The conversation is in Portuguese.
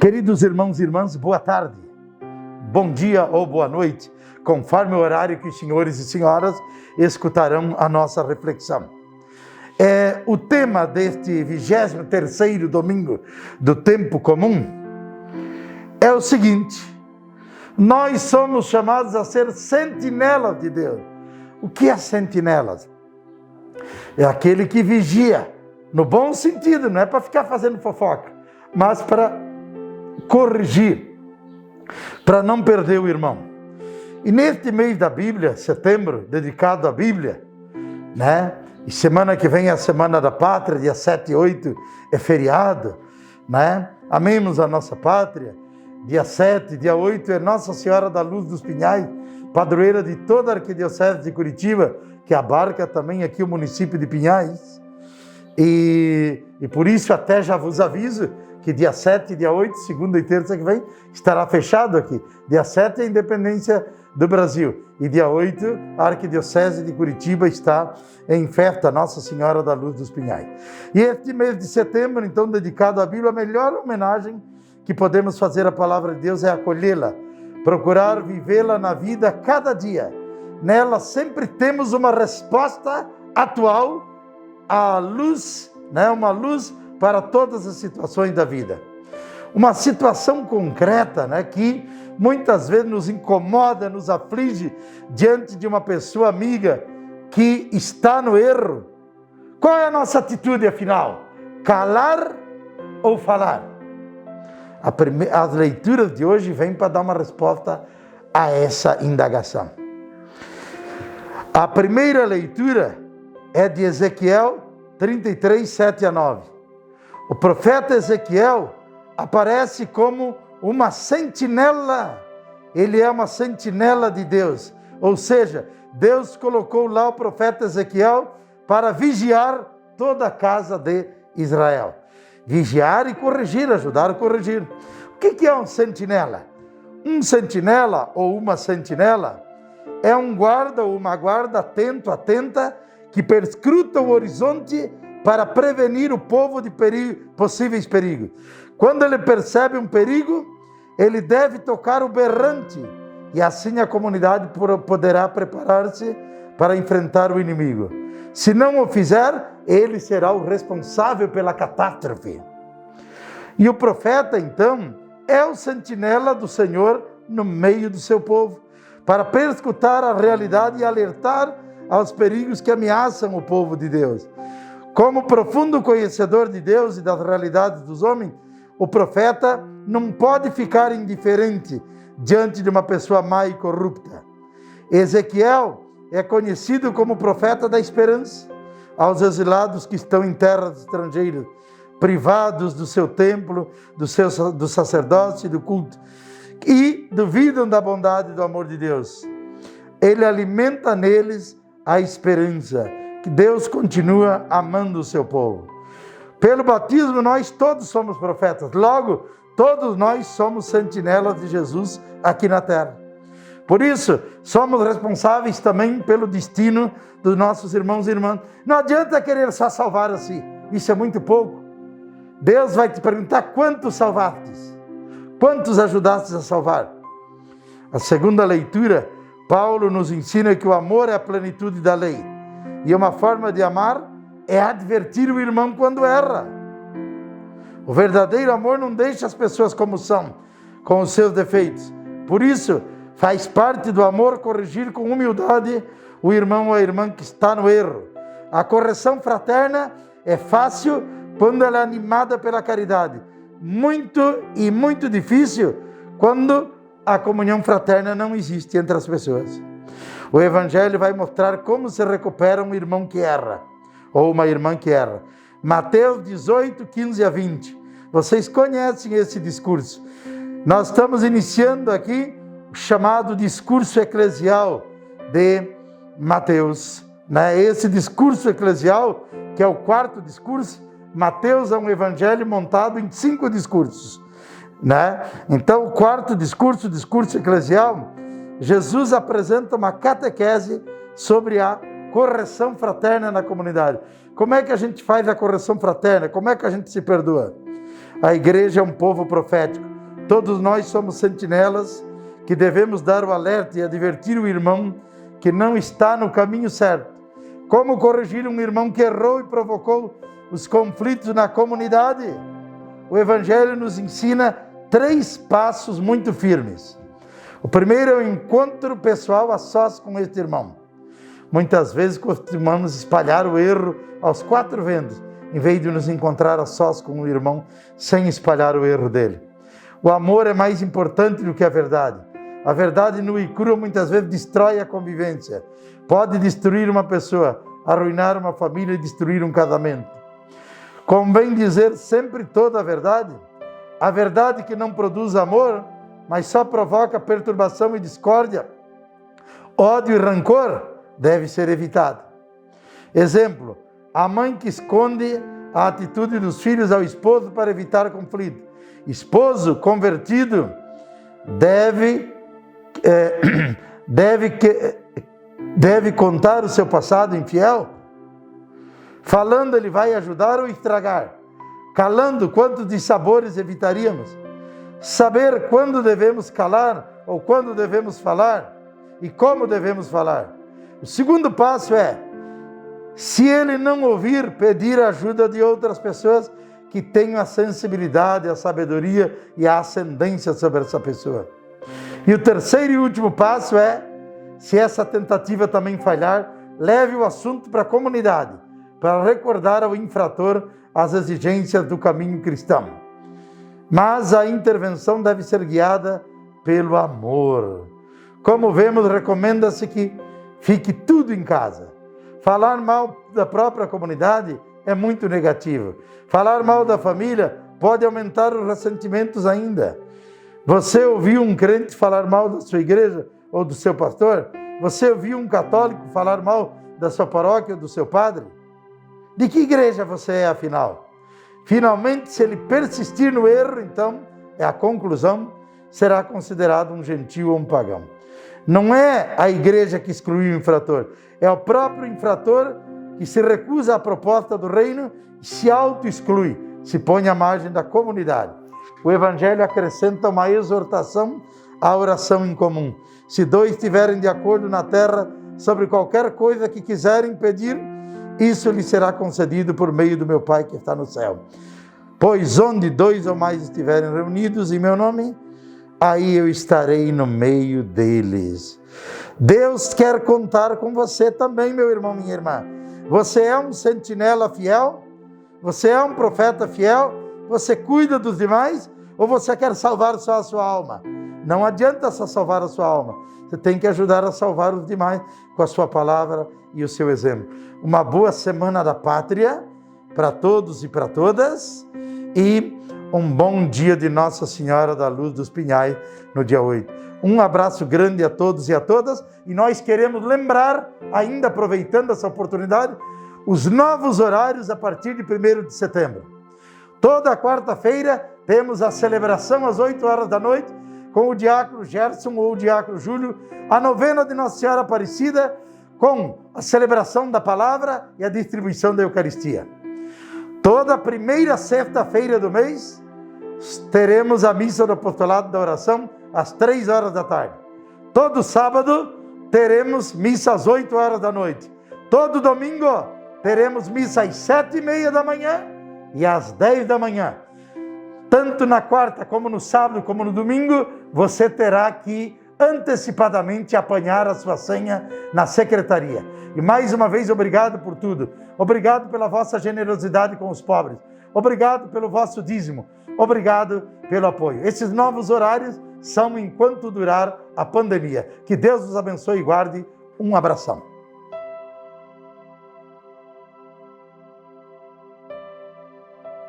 Queridos irmãos e irmãs, boa tarde, bom dia ou boa noite, conforme o horário que os senhores e senhoras escutarão a nossa reflexão. O tema deste 23º domingo do tempo comum é o seguinte: nós somos chamados a ser sentinelas de Deus. O que é sentinelas? É aquele que vigia, no bom sentido, não é para ficar fazendo fofoca, mas para corrigir, para não perder o irmão. E neste mês da Bíblia, setembro, dedicado à Bíblia, né? E semana que vem é a Semana da Pátria, dia 7 e 8 é feriado, né? Amemos a nossa pátria. Dia 7, dia 8 é Nossa Senhora da Luz dos Pinhais, padroeira de toda a Arquidiocese de Curitiba, que abarca também aqui o município de Pinhais. E por isso até já vos aviso que dia 7 e dia 8, segunda e terça que vem, estará fechado aqui. Dia 7 é a independência do Brasil e dia 8 a Arquidiocese de Curitiba está em festa, Nossa Senhora da Luz dos Pinhais. E este mês de setembro, então, dedicado à Bíblia, a melhor homenagem que podemos fazer à Palavra de Deus é acolhê-la, procurar vivê-la na vida cada dia. Nela sempre temos uma resposta atual à luz, né? Uma luz para todas as situações da vida. Uma situação concreta, né, que muitas vezes nos incomoda, nos aflige diante de uma pessoa amiga que está no erro. Qual é a nossa atitude, afinal? Calar ou falar? As leituras de hoje vêm para dar uma resposta a essa indagação. A primeira leitura é de Ezequiel 33, 7 a 9. O profeta Ezequiel aparece como uma sentinela. Ele é uma sentinela de Deus. Ou seja, Deus colocou lá o profeta Ezequiel para vigiar toda a casa de Israel. Vigiar e corrigir, ajudar a corrigir. O que é um sentinela? Um sentinela ou uma sentinela é um guarda ou uma guarda atento, atenta, que perscruta o horizonte para prevenir o povo de possíveis perigos. Quando ele percebe um perigo, ele deve tocar o berrante, e assim a comunidade poderá preparar-se para enfrentar o inimigo. Se não o fizer, ele será o responsável pela catástrofe. E o profeta, então, é o sentinela do Senhor no meio do seu povo, para perscrutar a realidade e alertar aos perigos que ameaçam o povo de Deus. Como profundo conhecedor de Deus e das realidades dos homens, o profeta não pode ficar indiferente diante de uma pessoa má e corrupta. Ezequiel é conhecido como profeta da esperança aos exilados que estão em terras estrangeiras, privados do seu templo, do sacerdócio e do culto, e duvidam da bondade e do amor de Deus. Ele alimenta neles a esperança que Deus continua amando o seu povo. Pelo batismo, nós todos somos profetas. Logo, todos nós somos sentinelas de Jesus aqui na terra. Por isso, somos responsáveis também pelo destino dos nossos irmãos e irmãs. Não adianta querer só salvar assim. Isso é muito pouco. Deus vai te perguntar quantos salvastes, quantos ajudastes a salvar. A segunda leitura, Paulo nos ensina que o amor é a plenitude da lei. E uma forma de amar é advertir o irmão quando erra. O verdadeiro amor não deixa as pessoas como são, com os seus defeitos. Por isso, faz parte do amor corrigir com humildade o irmão ou a irmã que está no erro. A correção fraterna é fácil quando ela é animada pela caridade. Muito difícil quando a comunhão fraterna não existe entre as pessoas. O Evangelho vai mostrar como se recupera um irmão que erra, ou uma irmã que erra. Mateus 18, 15 a 20. Vocês conhecem esse discurso. Nós estamos iniciando aqui o chamado discurso eclesial de Mateus. Esse discurso eclesial, que é o quarto discurso, Mateus é um evangelho montado em 5 discursos. Então, o quarto discurso, o discurso eclesial, Jesus apresenta uma catequese sobre a correção fraterna na comunidade. Como é que a gente faz a correção fraterna? Como é que a gente se perdoa? A igreja é um povo profético. Todos nós somos sentinelas que devemos dar o alerta e advertir o irmão que não está no caminho certo. Como corrigir um irmão que errou e provocou os conflitos na comunidade? O Evangelho nos ensina 3 passos muito firmes. O primeiro é o encontro pessoal a sós com este irmão. Muitas vezes costumamos espalhar o erro aos 4 ventos, em vez de nos encontrar a sós com o irmão sem espalhar o erro dele. O amor é mais importante do que a verdade. A verdade nua e crua muitas vezes destrói a convivência. Pode destruir uma pessoa, arruinar uma família e destruir um casamento. Convém dizer sempre toda a verdade. A verdade que não produz amor, mas só provoca perturbação e discórdia, ódio e rancor, deve ser evitado. Exemplo, a mãe que esconde a atitude dos filhos ao esposo para evitar conflito. Esposo convertido deve contar o seu passado infiel? Falando, ele vai ajudar ou estragar? Calando, quantos dissabores evitaríamos? Saber quando devemos calar ou quando devemos falar e como devemos falar. O segundo passo é, se ele não ouvir, pedir a ajuda de outras pessoas que tenham a sensibilidade, a sabedoria e a ascendência sobre essa pessoa. E o terceiro e último passo é, se essa tentativa também falhar, leve o assunto para a comunidade, para recordar ao infrator as exigências do caminho cristão. Mas a intervenção deve ser guiada pelo amor. Como vemos, recomenda-se que fique tudo em casa. Falar mal da própria comunidade é muito negativo. Falar mal da família pode aumentar os ressentimentos ainda. Você ouviu um crente falar mal da sua igreja ou do seu pastor? Você ouviu um católico falar mal da sua paróquia ou do seu padre? De que igreja você é, afinal? Finalmente, se ele persistir no erro, então, é a conclusão, será considerado um gentil ou um pagão. Não é a igreja que exclui o infrator, é o próprio infrator que se recusa à proposta do reino e se auto-exclui, se põe à margem da comunidade. O Evangelho acrescenta uma exortação à oração em comum. Se 2 estiverem de acordo na terra sobre qualquer coisa que quiserem pedir, isso lhe será concedido por meio do meu Pai que está no céu. Pois onde 2 ou mais estiverem reunidos em meu nome, aí eu estarei no meio deles. Deus quer contar com você também, meu irmão, minha irmã. Você é um sentinela fiel? Você é um profeta fiel? Você cuida dos demais? Ou você quer salvar só a sua alma? Não adianta só salvar a sua alma. Você tem que ajudar a salvar os demais com a sua palavra e o seu exemplo. Uma boa semana da pátria para todos e para todas. E um bom dia de Nossa Senhora da Luz dos Pinhais no dia 8. Um abraço grande a todos e a todas. E nós queremos lembrar, ainda aproveitando essa oportunidade, os novos horários a partir de 1º de setembro. Toda quarta-feira temos a celebração às 8 horas da noite com o diácono Gerson ou o diácono Júlio, a novena de Nossa Senhora Aparecida, com a celebração da palavra e a distribuição da Eucaristia. Toda primeira sexta-feira do mês teremos a missa do apostolado da oração às 3 horas da tarde. Todo sábado teremos missa às 8 horas da noite. Todo domingo teremos missa às 7h30 da manhã e às 10 da manhã. Tanto na quarta como no sábado como no domingo, você terá que antecipadamente apanhar a sua senha na secretaria. E mais uma vez, obrigado por tudo. Obrigado pela vossa generosidade com os pobres. Obrigado pelo vosso dízimo. Obrigado pelo apoio. Esses novos horários são enquanto durar a pandemia. Que Deus os abençoe e guarde. Um abração.